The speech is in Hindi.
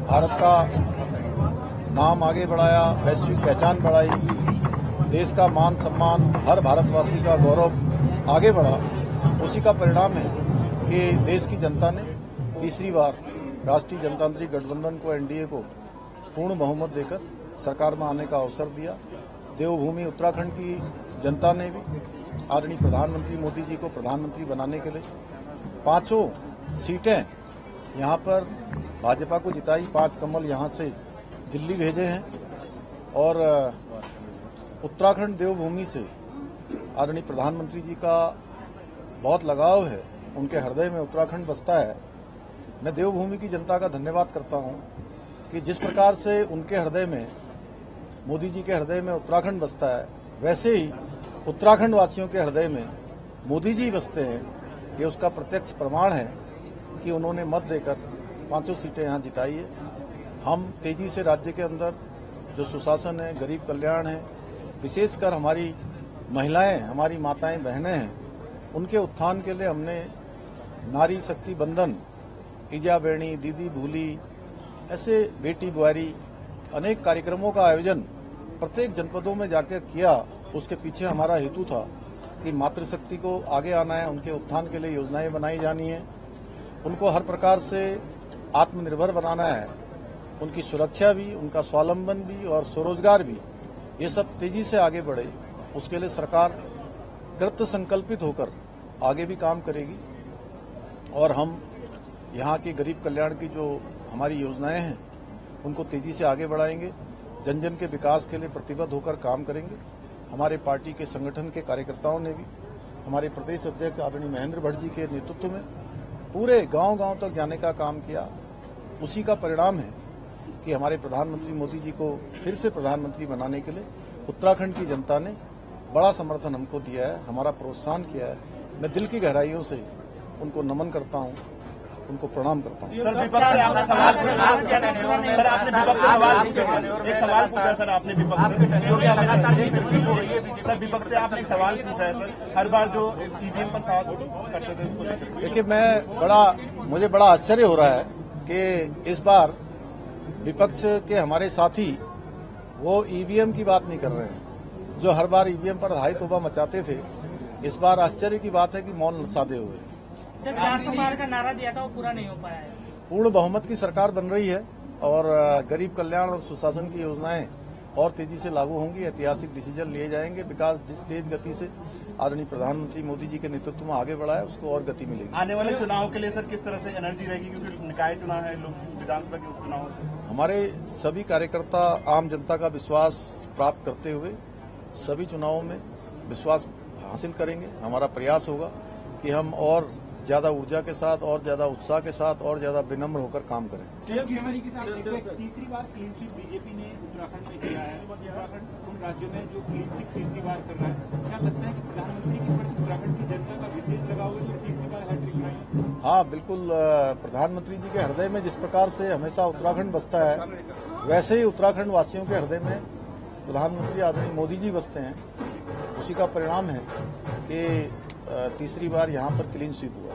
भारत का नाम आगे बढ़ाया, वैश्विक पहचान बढ़ाई, देश का मान सम्मान, हर भारतवासी का गौरव आगे बढ़ा, उसी का परिणाम है कि देश की जनता ने तीसरी बार राष्ट्रीय जनतांत्रिक गठबंधन को, एनडीए को पूर्ण बहुमत देकर सरकार में आने का अवसर दिया। देवभूमि उत्तराखंड की जनता ने भी आदरणीय प्रधानमंत्री मोदी जी को प्रधानमंत्री बनाने के लिए 5 सीटें यहां पर भाजपा को जिताई। 5 कमल यहां से दिल्ली भेजे हैं और उत्तराखंड देवभूमि से आदरणीय प्रधानमंत्री जी का बहुत लगाव है, उनके हृदय में उत्तराखंड बसता है। मैं देवभूमि की जनता का धन्यवाद करता हूं कि जिस प्रकार से उनके हृदय में, मोदी जी के हृदय में उत्तराखंड बसता है, वैसे ही उत्तराखंड वासियों के हृदय में मोदी जी बसते हैं। ये उसका प्रत्यक्ष प्रमाण है कि उन्होंने मत देकर 5 सीटें यहां जिताई है। हम तेजी से राज्य के अंदर जो सुशासन है, गरीब कल्याण है, विशेषकर हमारी महिलाएं, हमारी माताएं, बहनें हैं, उनके उत्थान के लिए हमने नारी शक्ति बंधन, ईजा बेणी, दीदी भूली, ऐसे बेटी बुआरी अनेक कार्यक्रमों का आयोजन प्रत्येक जनपदों में जाकर किया। उसके पीछे हमारा हेतु था कि मातृशक्ति को आगे आना है, उनके उत्थान के लिए योजनाएं बनाई जानी है, उनको हर प्रकार से आत्मनिर्भर बनाना है, उनकी सुरक्षा भी, उनका स्वावलंबन भी और स्वरोजगार भी, ये सब तेजी से आगे बढ़े। उसके लिए सरकार कृत संकल्पित होकर आगे भी काम करेगी और हम यहाँ के गरीब कल्याण की जो हमारी योजनाएं हैं उनको तेजी से आगे बढ़ाएंगे। जन जन के विकास के लिए प्रतिबद्ध होकर काम करेंगे। हमारे पार्टी के संगठन के कार्यकर्ताओं ने भी हमारे प्रदेश अध्यक्ष आदरणीय महेंद्र भट्ट जी के नेतृत्व में पूरे गांव-गांव तक जाने का काम किया। उसी का परिणाम है कि हमारे प्रधानमंत्री मोदी जी को फिर से प्रधानमंत्री बनाने के लिए उत्तराखंड की जनता ने बड़ा समर्थन हमको दिया है, हमारा प्रोत्साहन किया है। मैं दिल की गहराइयों से उनको नमन करता हूं, उनको प्रणाम करता हूं। सर, विपक्ष से आपने सवाल पूछा, सर आपने विपक्ष से एक सवाल पूछा, सर आपने विपक्ष से, जो कि सर विपक्ष से आपने एक सवाल पूछा है सर, हर बार जो ईवीएम पर सवाल करते थे उसको। देखिए, मुझे बड़ा आश्चर्य हो रहा है कि इस बार विपक्ष के हमारे साथी वो ईवीएम की बात नहीं कर रहे हैं। जो हर बार ईवीएम पर हाई तौबा मचाते थे, इस बार आश्चर्य की बात है कि मौन साधे हुए। सर, 400 पार का नारा दिया था, वो पूरा नहीं हो पाया है। पूर्ण बहुमत की सरकार बन रही है और गरीब कल्याण और सुशासन की योजनाएं और तेजी से लागू होंगी। ऐतिहासिक डिसीजन लिए जाएंगे। विकास जिस तेज गति से आदरणीय प्रधानमंत्री मोदी जी के नेतृत्व में आगे बढ़ा है, उसको और गति मिलेगी। आने वाले चुनाव के लिए सर किस तरह से एनर्जी रहेगी, क्योंकि निकाय चुनाव है, लोग विधानसभा के उपचुनाव है। हमारे सभी कार्यकर्ता आम जनता का विश्वास प्राप्त करते हुए सभी चुनावों में विश्वास हासिल करेंगे। हमारा प्रयास होगा कि हम और ज्यादा ऊर्जा के साथ और ज्यादा उत्साह के साथ और ज्यादा विनम्र होकर काम करें। तीसरी बार क्लीन स्वीप बीजेपी ने उत्तराखंड में किया है। उत्तराखंड उन राज्यों में जो क्लीन स्वीप तीसरी बार कर रहा है, क्या लगता है कि प्रधानमंत्री के प्रति उत्तराखंड की जनता का विशेष लगाव है जो तीसरी बार हैट्रिक लगाई? हाँ, बिल्कुल। प्रधानमंत्री जी के हृदय में जिस प्रकार से हमेशा उत्तराखंड बसता है, वैसे ही उत्तराखंड वासियों के हृदय में प्रधानमंत्री आदरणीय मोदी जी बसते हैं। उसी का परिणाम है कि तीसरी बार यहाँ पर क्लीन स्वीप हुआ।